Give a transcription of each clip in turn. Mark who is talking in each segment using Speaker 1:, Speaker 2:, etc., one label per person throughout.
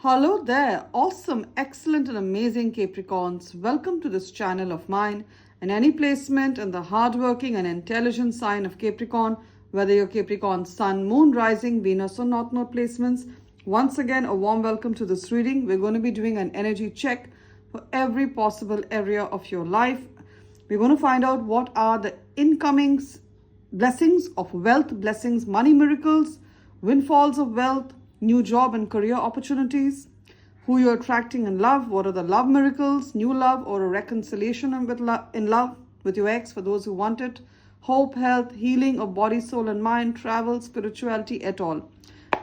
Speaker 1: Hello there, awesome, excellent, and amazing Capricorns. Welcome to this channel of mine. And any placement in the hardworking and intelligent sign of Capricorn, whether you're Capricorn, Sun, Moon, Rising, Venus, or North Node placements, once again, a warm welcome to this reading. We're going to be doing an energy check for every possible area of your life. We're going to find out what are the incoming blessings of wealth, blessings, money miracles, windfalls of wealth, new job and career opportunities, who you're attracting in love, what are the love miracles, new love or a reconciliation in love with your ex for those who want it, hope, health, healing of body, soul and mind, travel, spirituality, et al.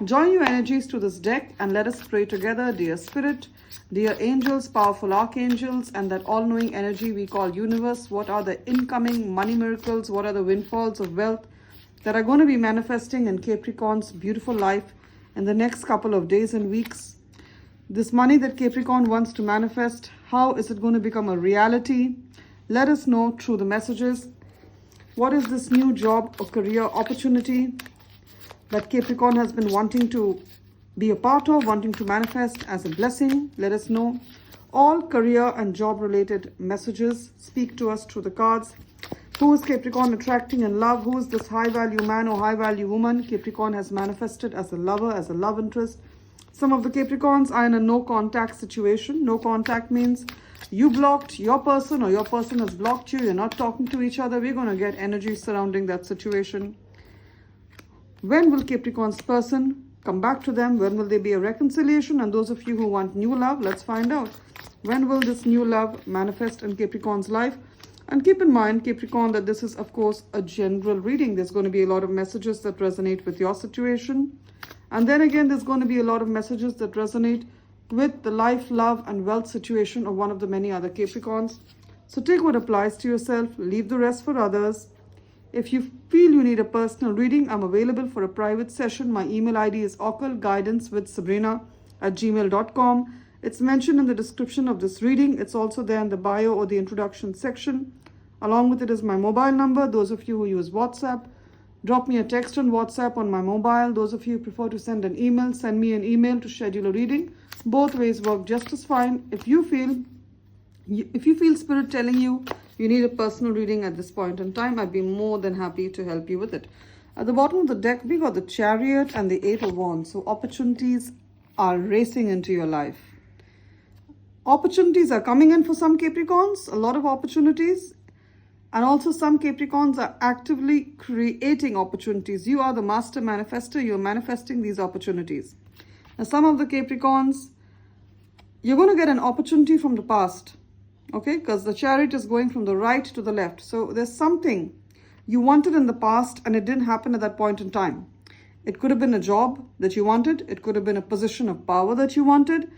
Speaker 1: Join your energies to this deck and let us pray together, dear spirit, dear angels, powerful archangels, and that all-knowing energy we call universe. What are the incoming money miracles? What are the windfalls of wealth that are going to be manifesting in Capricorn's beautiful life in the next couple of days and weeks? This money that Capricorn wants to manifest, how is it going to become a reality? Let us know through the messages. What is this new job or career opportunity that Capricorn has been wanting to be a part of, wanting to manifest as a blessing? Let us know. All career and job related messages speak to us through the cards. Who is Capricorn attracting in love? Who is this high value man or high value woman Capricorn has manifested as a lover, as a love interest? Some of the Capricorns are in a no contact situation. No contact means you blocked your person or your person has blocked you. You're not talking to each other. We're going to get energy surrounding that situation. When will Capricorn's person come back to them? When will there be a reconciliation? And those of you who want new love, let's find out. When will this new love manifest in Capricorn's life? And keep in mind, Capricorn, that this is, of course, a general reading. There's going to be a lot of messages that resonate with your situation. And then again, there's going to be a lot of messages that resonate with the life, love, and wealth situation of one of the many other Capricorns. So take what applies to yourself, leave the rest for others. If you feel you need a personal reading, I'm available for a private session. My email ID is occultguidancewithsabrina@gmail.com. It's mentioned in the description of this reading. It's also there in the bio or the introduction section. Along with it is my mobile number. Those of you who use WhatsApp, drop me a text on WhatsApp on my mobile. Those of you who prefer to send an email, send me an email to schedule a reading. Both ways work just as fine. If you feel spirit telling you need a personal reading at this point in time, I'd be more than happy to help you with it. At the bottom of the deck, we got the Chariot and the Eight of Wands. So opportunities are racing into your life. Opportunities are coming in for some Capricorns, a lot of opportunities. And also some Capricorns are actively creating opportunities. You are the master manifester. You're manifesting these opportunities. Now, some of the Capricorns, you're going to get an opportunity from the past. Okay, because the Chariot is going from the right to the left. So there's something you wanted in the past and it didn't happen at that point in time. It could have been a job that you wanted. It could have been a position of power that you wanted.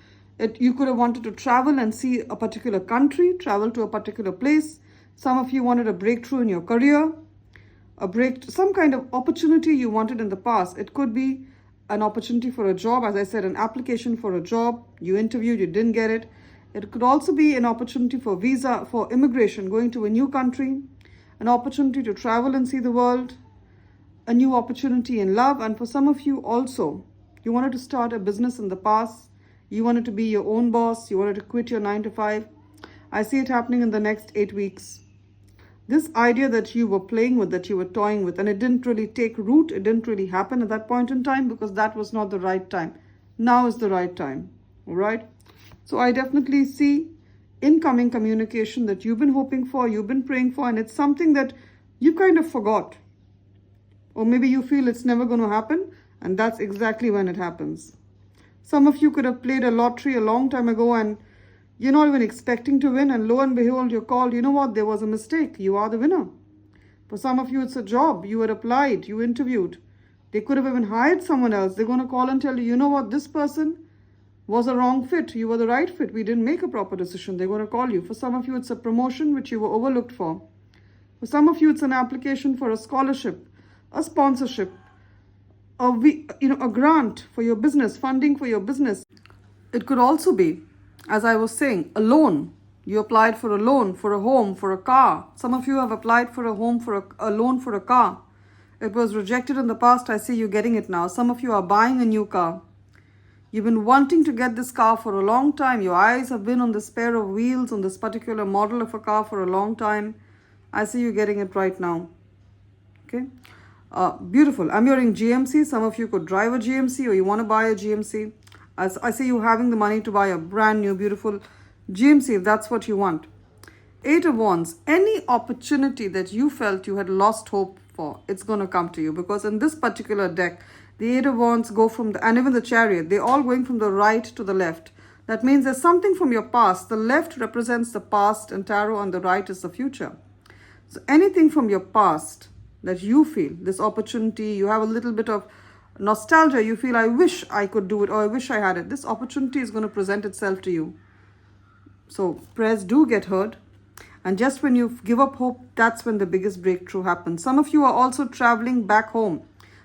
Speaker 1: You could have wanted to travel and see a particular country, travel to a particular place. Some of you wanted a breakthrough in your career, some kind of opportunity you wanted in the past. It could be an opportunity for a job. As I said, an application for a job. You interviewed, you didn't get it. It could also be an opportunity for visa, for immigration, going to a new country, an opportunity to travel and see the world, a new opportunity in love. And for some of you also, you wanted to start a business in the past. You wanted to be your own boss. You wanted to quit your 9 to 5. I see it happening in the next 8 weeks. This idea that you were playing with, that you were toying with, and it didn't really take root, it didn't really happen at that point in time because that was not the right time. Now is the right time, all right? So I definitely see incoming communication that you've been hoping for, you've been praying for, and it's something that you kind of forgot. Or maybe you feel it's never going to happen, and that's exactly when it happens. Some of you could have played a lottery a long time ago and you're not even expecting to win, and lo and behold, you're called, you know what, there was a mistake. You are the winner. For some of you, it's a job. You had applied, you interviewed. They could have even hired someone else. They're going to call and tell you, you know what, this person was a wrong fit. You were the right fit. We didn't make a proper decision. They're going to call you. For some of you, it's a promotion which you were overlooked for. For some of you, it's an application for a scholarship, a sponsorship, a grant for your business, funding for your business. It could also be, as I was saying, a loan. You applied for a loan, for a home, for a car. Some of you have applied for a home, for a loan for a car. It was rejected in the past. I see you getting it now. Some of you are buying a new car. You've been wanting to get this car for a long time. Your eyes have been on this pair of wheels, on this particular model of a car for a long time. I see you getting it right now. Okay. Beautiful. I'm hearing GMC. Some of you could drive a GMC or you want to buy a GMC. As I see you having the money to buy a brand new, beautiful GMC if that's what you want. 8 of Wands. Any opportunity that you felt you had lost hope for, it's going to come to you. Because in this particular deck, the 8 of Wands go from and even the Chariot, they're all going from the right to the left. That means there's something from your past. The left represents the past and Tarot, and the right is the future. So anything from your past that you feel, this opportunity, you have a little bit of nostalgia, you feel, I wish I could do it, or I wish I had it. This opportunity is going to present itself to you. So prayers do get heard. And just when you give up hope, that's when the biggest breakthrough happens. Some of you are also traveling back home.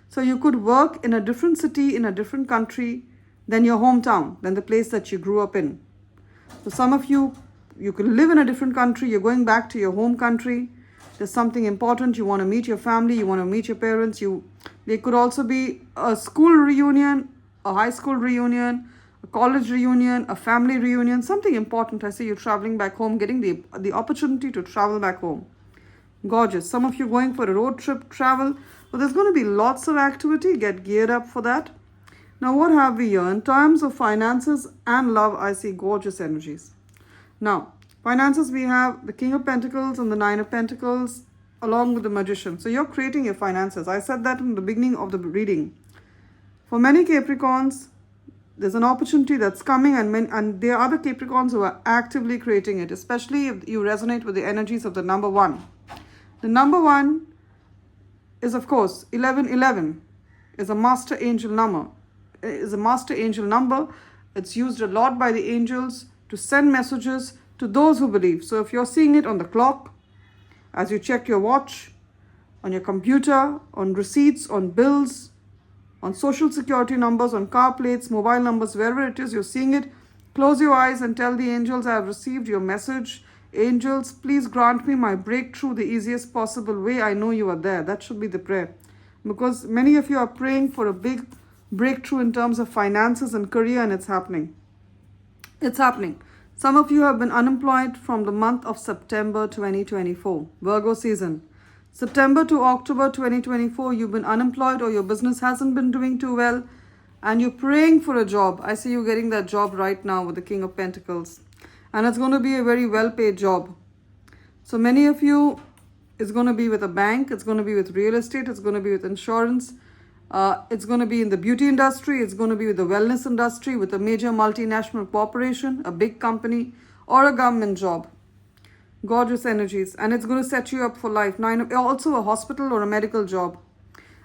Speaker 1: So you could work in a different city, in a different country than your hometown, than the place that you grew up in. So some of you, you could live in a different country, you're going back to your home country. There's something important, you want to meet your family, you want to meet your parents. There could also be a school reunion, a high school reunion, a college reunion, a family reunion, something important. I see you traveling back home, getting the opportunity to travel back home. Gorgeous. Some of you going for a road trip travel. So there's going to be lots of activity. Get geared up for that. Now what have we here? In terms of finances and love, I see gorgeous energies. Now, finances, we have the King of Pentacles and the Nine of Pentacles along with the Magician. So you're creating your finances. I said that in the beginning of the reading. For many Capricorns, there's an opportunity that's coming, and there are other Capricorns who are actively creating it, especially if you resonate with the energies of the number 1. The number 1 is, of course, 1111 is a master angel number. It's used a lot by the angels to send messages to those who believe. So if you're seeing it on the clock, as you check your watch, on your computer, on receipts, on bills, on social security numbers, on car plates, mobile numbers, wherever it is you're seeing it, close your eyes and tell the angels, I have received your message. Angels, please grant me my breakthrough the easiest possible way. I know you are there. That should be the prayer. Because many of you are praying for a big breakthrough in terms of finances and career, and it's happening. It's happening. Some of you have been unemployed from the month of September 2024, Virgo season. September to October 2024, you've been unemployed or your business hasn't been doing too well and you're praying for a job. I see you getting that job right now with the King of Pentacles. And it's going to be a very well-paid job. So many of you, it's going to be with a bank, it's going to be with real estate, it's going to be with insurance. It's going to be in the beauty industry, it's going to be with the wellness industry, with a major multinational corporation, a big company, or a government job. Gorgeous energies. And it's going to set you up for life. Also a hospital or a medical job.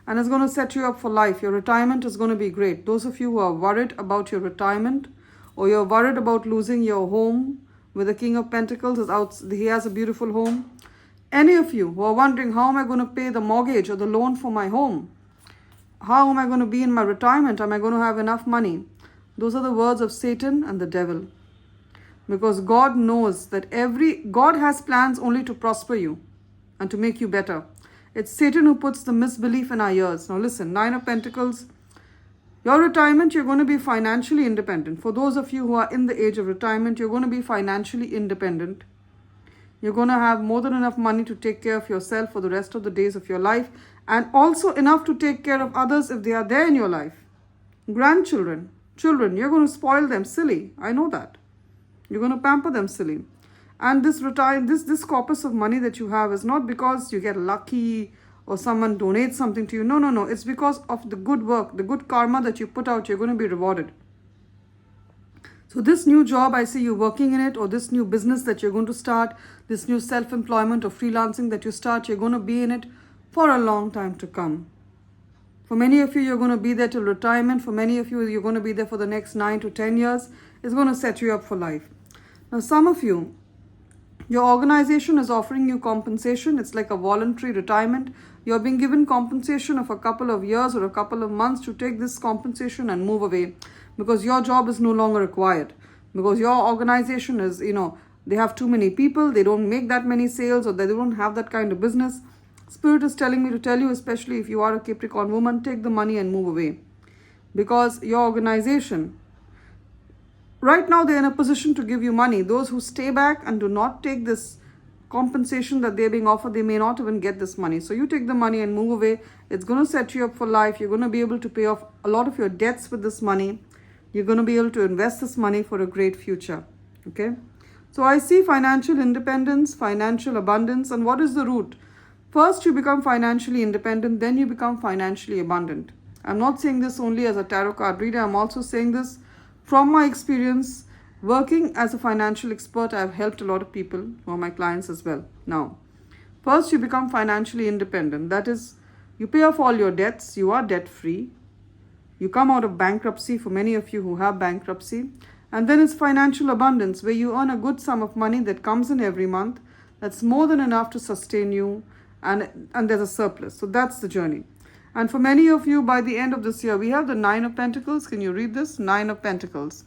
Speaker 1: And it's going to set you up for life. Your retirement is going to be great. Those of you who are worried about your retirement, or you're worried about losing your home with the King of Pentacles, is out. He has a beautiful home. Any of you who are wondering, how am I going to pay the mortgage or the loan for my home? How am I going to be in my retirement? Am I going to have enough money? Those are the words of Satan and the devil. Because God knows that God has plans only to prosper you and to make you better. It's Satan who puts the misbelief in our ears. Now listen, Nine of Pentacles, your retirement, you're going to be financially independent. For those of you who are in the age of retirement, you're going to be financially independent. You're going to have more than enough money to take care of yourself for the rest of the days of your life, and also enough to take care of others if they are there in your life. Grandchildren, children, you're going to spoil them silly. I know that. You're going to pamper them silly. And this corpus of money that you have is not because you get lucky or someone donates something to you. No. It's because of the good work, the good karma that you put out, you're going to be rewarded. So this new job, I see you working in it, or this new business that you're going to start, this new self-employment or freelancing that you start, you're going to be in it for a long time to come. For many of you, you're going to be there till retirement. For many of you, you're going to be there for the next 9 to 10 years. It's going to set you up for life. Now, some of you, your organization is offering you compensation. It's like a voluntary retirement. You're being given compensation of a couple of years or a couple of months to take this compensation and move away, because your job is no longer required. Because your organization is, they have too many people, they don't make that many sales, or they don't have that kind of business. Spirit is telling me to tell you, especially if you are a Capricorn woman, take the money and move away. Because your organization right now they're in a position to give you money. Those who stay back and do not take this compensation that they're being offered, they may not even get this money. So you take the money and move away. It's going to set you up for life. You're going to be able to pay off a lot of your debts with this money. You're going to be able to invest this money for a great future. Okay. So I see financial independence, financial abundance. And what is the root? First, you become financially independent. Then you become financially abundant. I'm not saying this only as a tarot card reader. I'm also saying this from my experience. Working as a financial expert, I've helped a lot of people who are my clients as well. Now, first you become financially independent. That is, you pay off all your debts. You are debt free. You come out of bankruptcy for many of you who have bankruptcy. And then it's financial abundance, where you earn a good sum of money that comes in every month. That's more than enough to sustain you. And there's a surplus. So that's the journey. And for many of you, by the end of this year, we have the 9 of Pentacles. Can you read this? 9 of Pentacles.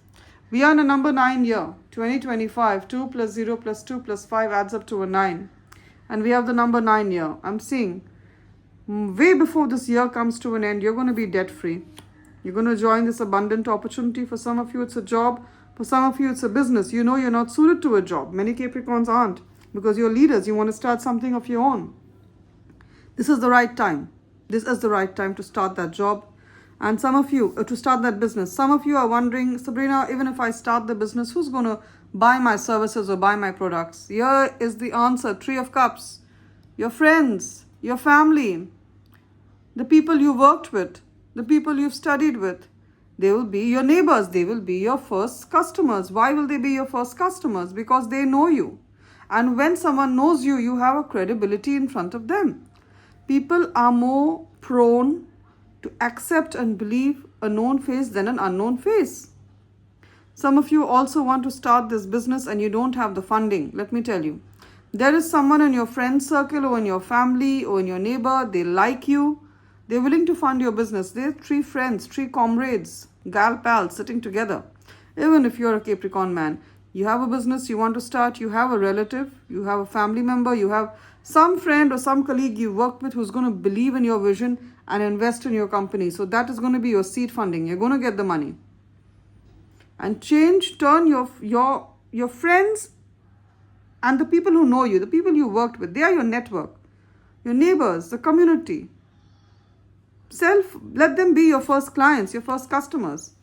Speaker 1: We are in a number 9 year, 2025. 2 plus 0 plus 2 plus 5 adds up to a 9. And we have the number 9 year. I'm seeing way before this year comes to an end, you're going to be debt free. You're going to join this abundant opportunity. For some of you, it's a job. For some of you, it's a business. You know you're not suited to a job. Many Capricorns aren't, because you're leaders. You want to start something of your own. This is the right time. This is the right time to start that job. And some of you, to start that business. Some of you are wondering, Sabrina, even if I start the business, who's going to buy my services or buy my products? Here is the answer. 3 of Cups. Your friends, your family, the people you worked with, the people you've studied with. They will be your neighbors. They will be your first customers. Why will they be your first customers? Because they know you. And when someone knows you, you have a credibility in front of them. People are more prone to accept and believe a known face than an unknown face. Some of you also want to start this business and you don't have the funding. Let me tell you, there is someone in your friend circle or in your family or in your neighbor. They like you. They're willing to fund your business. They're 3 friends, 3 comrades, gal pals sitting together. Even if you're a Capricorn man, you have a business you want to start, you have a relative, you have a family member, you have some friend or some colleague you work with who's going to believe in your vision and invest in your company. So that is going to be your seed funding. You're going to get the money. And turn your friends and the people who know you, the people you worked with, they are your network, your neighbors, the community. Let them be your first clients, your first customers.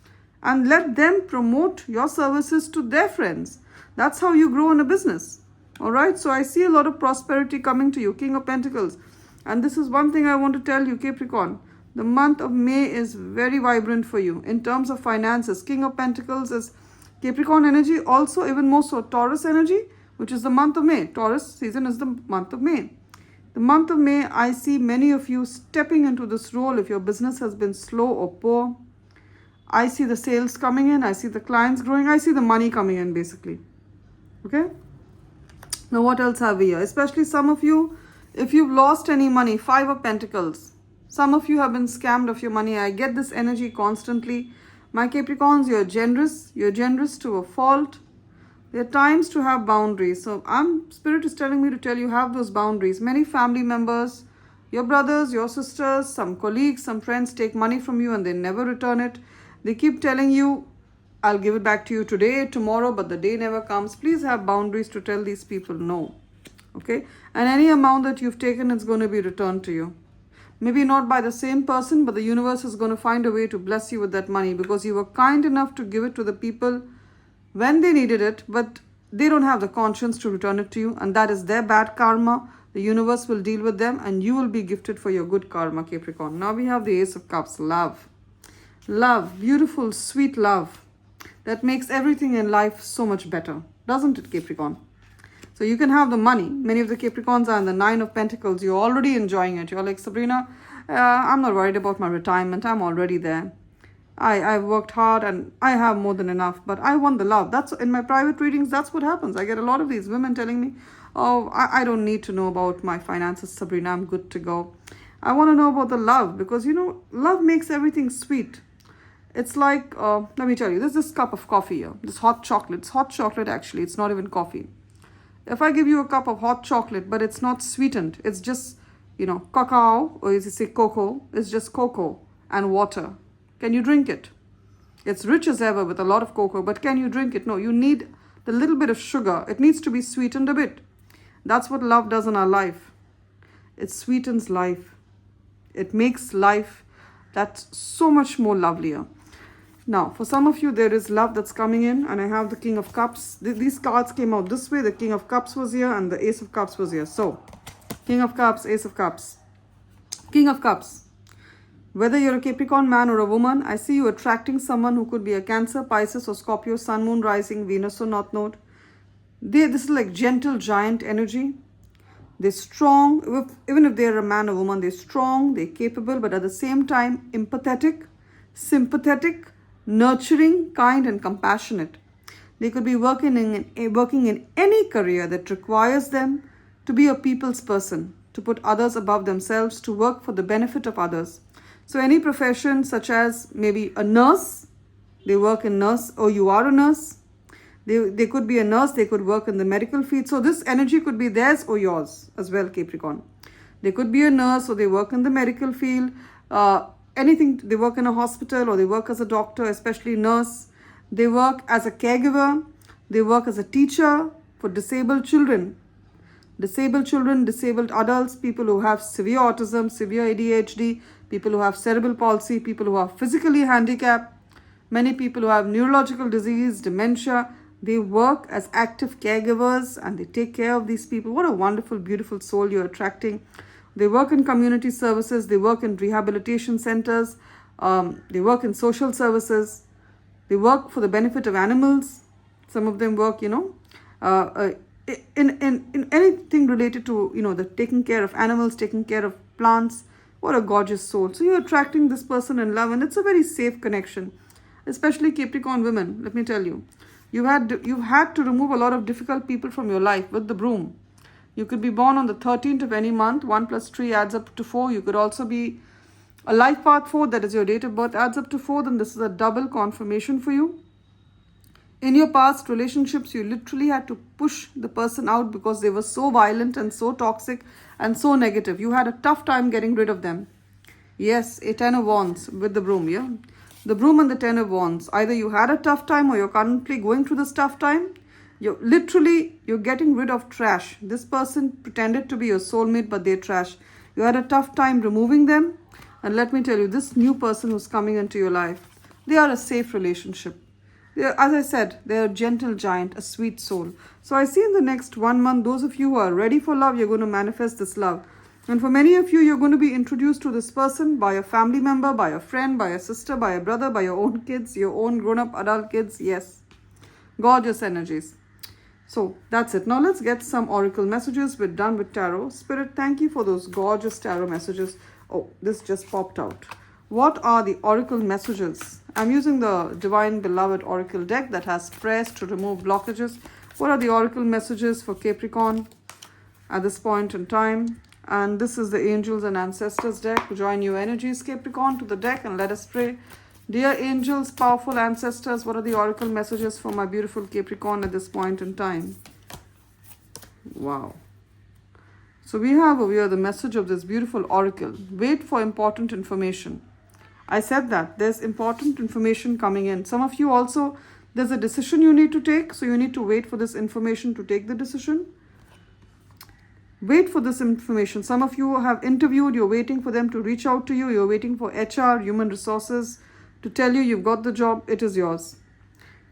Speaker 1: And let them promote your services to their friends. That's how you grow in a business. All right. So I see a lot of prosperity coming to you. King of Pentacles. And this is one thing I want to tell you, Capricorn. The month of May is very vibrant for you in terms of finances. King of Pentacles is Capricorn energy. Also, even more so, Taurus energy, which is the month of May. Taurus season is the month of May. The month of May, I see many of you stepping into this role. If your business has been slow or poor, I see the sales coming in. I see the clients growing. I see the money coming in, basically. Okay. Now, what else have we here? Especially some of you, if you've lost any money, 5 of Pentacles. Some of you have been scammed of your money. I get this energy constantly. My Capricorns, you're generous. You're generous to a fault. There are times to have boundaries. So Spirit is telling me to tell you, have those boundaries. Many family members, your brothers, your sisters, some colleagues, some friends take money from you and they never return it. They keep telling you, I'll give it back to you today, tomorrow, but the day never comes. Please have boundaries to tell these people no. Okay? And any amount that you've taken is going to be returned to you. Maybe not by the same person, but the universe is going to find a way to bless you with that money because you were kind enough to give it to the people when they needed it, but they don't have the conscience to return it to you, and that is their bad karma. The universe will deal with them and you will be gifted for your good karma, Capricorn. Now we have the Ace of Cups, love. Love, beautiful, sweet love that makes everything in life so much better, doesn't it, Capricorn? So you can have the money. Many of the Capricorns are in the 9 of Pentacles. You're already enjoying it. You're like, Sabrina, I'm not worried about my retirement. I'm already there. I've worked hard and I have more than enough, but I want the love. That's in my private readings. That's what happens. I get a lot of these women telling me, oh, I don't need to know about my finances, Sabrina. I'm good to go. I want to know about the love because, you know, love makes everything sweet. It's like, let me tell you, there's this cup of coffee here, this hot chocolate. It's hot chocolate, actually. It's not even coffee. If I give you a cup of hot chocolate, but it's not sweetened, it's just, you know, cacao, or as you say cocoa, it's just cocoa and water. Can you drink it? It's rich as ever with a lot of cocoa, but can you drink it? No, you need the little bit of sugar. It needs to be sweetened a bit. That's what love does in our life. It sweetens life. It makes life that's so much more lovelier. Now, for some of you, there is love that's coming in, and I have the King of Cups. These cards came out this way. The King of Cups was here, and the Ace of Cups was here. So, King of Cups, Ace of Cups. King of Cups. Whether you're a Capricorn man or a woman, I see you attracting someone who could be a Cancer, Pisces, or Scorpio, Sun, Moon, Rising, Venus, or North Node. This is like gentle giant energy. They're strong. Even if they're a man or woman, they're strong, they're capable, but at the same time, empathetic, sympathetic, nurturing, kind, and compassionate. They could be working in any career that requires them to be a people's person, to put others above themselves, to work for the benefit of others. So any profession such as maybe a nurse, they work in nurse, or you are a nurse. They could be a nurse, they could work in the medical field. So this energy could be theirs or yours as well, Capricorn. They could be a nurse, or they work in the medical field. Anything, they work in a hospital, or they work as a doctor, especially nurse. They work as a caregiver. They work as a teacher for disabled children. Disabled adults, people who have severe autism, severe ADHD, people who have cerebral palsy, people who are physically handicapped, many people who have neurological disease, dementia. They work as active caregivers and they take care of these people. What a wonderful, beautiful soul you're attracting. They work in community services. They work in rehabilitation centers. They work in social services. They work for the benefit of animals. Some of them work, in anything related to, the taking care of animals, taking care of plants. What a gorgeous soul. So you're attracting this person in love, and it's a very safe connection, especially Capricorn women. Let me tell you, you've had to remove a lot of difficult people from your life with the broom. You could be born on the 13th of any month. 1 plus 3 adds up to 4. You could also be a life path 4, that is your date of birth, adds up to 4. Then this is a double confirmation for you. In your past relationships, you literally had to push the person out because they were so violent and so toxic and so negative. You had a tough time getting rid of them. Yes, a 10 of wands with the broom, yeah. The broom and the 10 of wands. Either you had a tough time or you're currently going through this tough time. You're getting rid of trash. This person pretended to be your soulmate, but they're trash. You had a tough time removing them. And let me tell you, this new person who's coming into your life, they are a safe relationship. As I said, they're a gentle giant, a sweet soul. So I see in the next 1 month, those of you who are ready for love, you're going to manifest this love. And for many of you, you're going to be introduced to this person by a family member, by a friend, by a sister, by a brother, by your own kids, your own grown-up adult kids. Yes. Gorgeous energies. So that's it. Now let's get some oracle messages. We're done with tarot. Spirit, thank you for those gorgeous tarot messages. Oh, this just popped out. What are the oracle messages? I'm using the Divine Beloved Oracle deck that has prayers to remove blockages. What are the oracle messages for Capricorn at this point in time? And this is the Angels and Ancestors deck. Join your energies, Capricorn, to the deck and let us pray. Dear angels, powerful ancestors, what are the oracle messages for my beautiful Capricorn at this point in time? Wow. So we have over here the message of this beautiful oracle. Wait for important information. I said that there's important information coming in. Some of you also, there's a decision you need to take. So you need to wait for this information to take the decision. Wait for this information. Some of you have interviewed. You're waiting for them to reach out to you. You're waiting for HR, human resources, to tell you you've got the job. It is yours.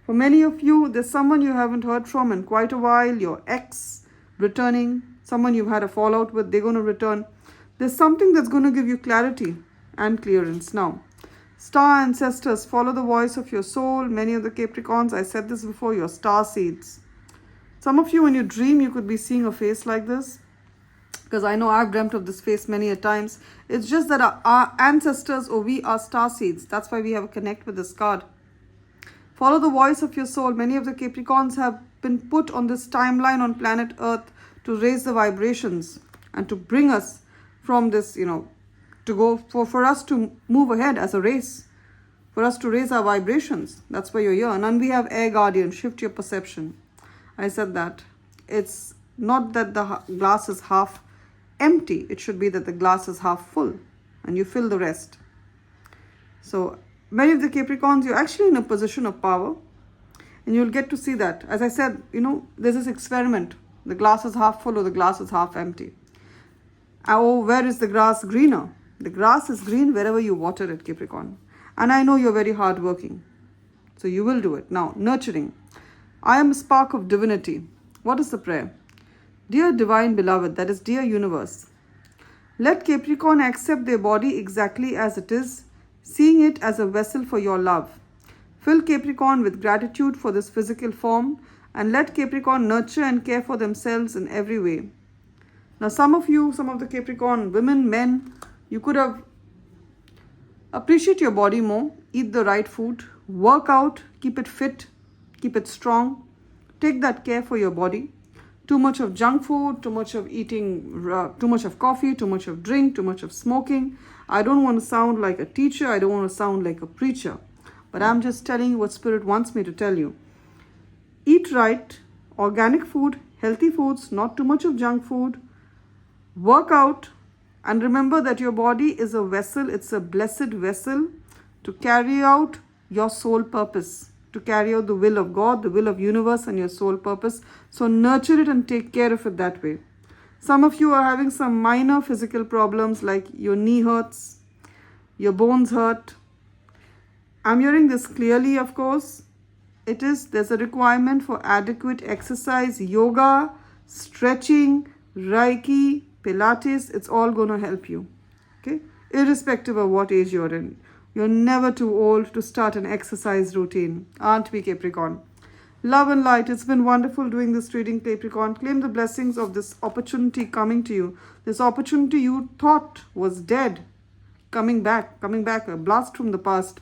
Speaker 1: For many of you, there's someone you haven't heard from in quite a while. Your ex returning. Someone you've had a fallout with. They're going to return. There's something that's going to give you clarity and clearance. Now, star ancestors, follow the voice of your soul. Many of the Capricorns, I said this before, your star seeds. Some of you, when you dream, you could be seeing a face like this. Because I know I've dreamt of this face many a times. It's just that our ancestors, or we are star seeds. That's why we have a connect with this card. Follow the voice of your soul. Many of the Capricorns have been put on this timeline on planet Earth to raise the vibrations and to bring us from this, to go for us to move ahead as a race, for us to raise our vibrations. That's why you're here. And then we have air guardian, shift your perception. I said that. It's not that the glass is half empty. It should be that the glass is half full and you fill the rest. So Many of the Capricorns, you're actually in a position of power, and you'll get to see that. As I said, there's this experiment. The glass is half full or the glass is half empty. Oh, where is the grass greener? The grass is green wherever you water it, Capricorn. And I know you're very hardworking, so you will do it. Now, nurturing. I am a spark of divinity. What is the prayer? Dear divine beloved, that is dear universe, let Capricorn accept their body exactly as it is, seeing it as a vessel for your love. Fill Capricorn with gratitude for this physical form, and let Capricorn nurture and care for themselves in every way. Now, some of the Capricorn women, men, you could have appreciate your body more, eat the right food, work out, keep it fit, keep it strong, take that care for your body. Too much of junk food, too much of eating, too much of coffee, too much of drink, too much of smoking. I don't want to sound like a teacher, I don't want to sound like a preacher, but I'm just telling you what Spirit wants me to tell you. Eat right, organic food, healthy foods, not too much of junk food. Work out, and remember that your body is a vessel, it's a blessed vessel to carry out your soul purpose, to carry out the will of God, the will of universe and your soul purpose. So nurture it and take care of it that way. Some of you are having some minor physical problems like your knee hurts, your bones hurt. I'm hearing this clearly, of course. There's a requirement for adequate exercise, yoga, stretching, Reiki, Pilates. It's all going to help you. Okay? Irrespective of what age you're in. You're never too old to start an exercise routine. Aren't we, Capricorn? Love and light. It's been wonderful doing this reading, Capricorn. Claim the blessings of this opportunity coming to you. This opportunity you thought was dead. Coming back, a blast from the past.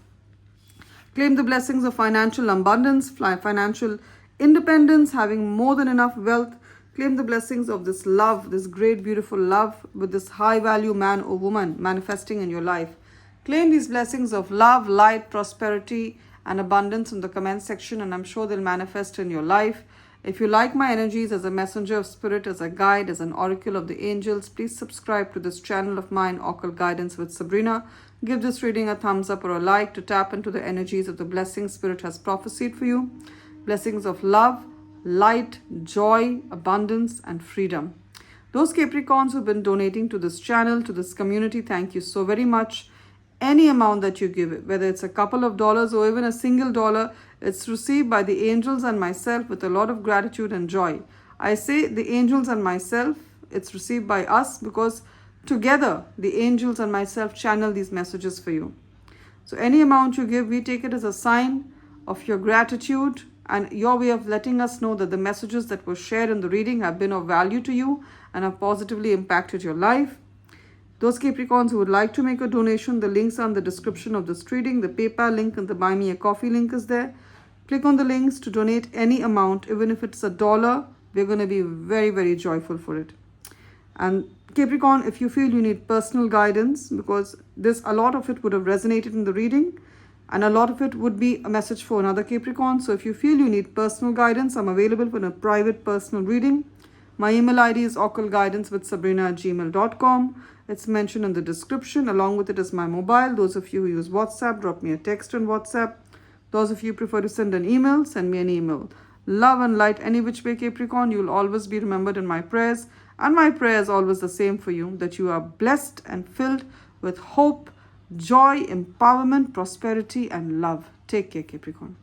Speaker 1: Claim the blessings of financial abundance, financial independence, having more than enough wealth. Claim the blessings of this love, this great, beautiful love with this high value man or woman manifesting in your life. Claim these blessings of love, light, prosperity, and abundance in the comment section, and I'm sure they'll manifest in your life. If you like my energies as a messenger of spirit, as a guide, as an oracle of the angels, please subscribe to this channel of mine, Occult Guidance with Sabrina. Give this reading a thumbs up or a like to tap into the energies of the blessings Spirit has prophesied for you. Blessings of love, light, joy, abundance, and freedom. Those Capricorns who've been donating to this channel, to this community, thank you so very much. Any amount that you give, whether it's a couple of dollars or even a single dollar, it's received by the angels and myself with a lot of gratitude and joy. I say the angels and myself, it's received by us because together the angels and myself channel these messages for you. So any amount you give, we take it as a sign of your gratitude and your way of letting us know that the messages that were shared in the reading have been of value to you and have positively impacted your life. Those Capricorns who would like to make a donation, the links are in the description of this reading. The PayPal link and the Buy Me a Coffee link is there. Click on the links to donate any amount, even if it's $1. We're going to be very, very joyful for it. And Capricorn, if you feel you need personal guidance, because a lot of it would have resonated in the reading, and a lot of it would be a message for another Capricorn. So if you feel you need personal guidance, I'm available for a private personal reading. My email ID is occultguidancewithsabrina@gmail.com. It's mentioned in the description. Along with it is my mobile. Those of you who use WhatsApp, drop me a text on WhatsApp. Those of you who prefer to send an email, send me an email. Love and light any which way, Capricorn. You will always be remembered in my prayers. And my prayer is always the same for you, that you are blessed and filled with hope, joy, empowerment, prosperity, and love. Take care, Capricorn.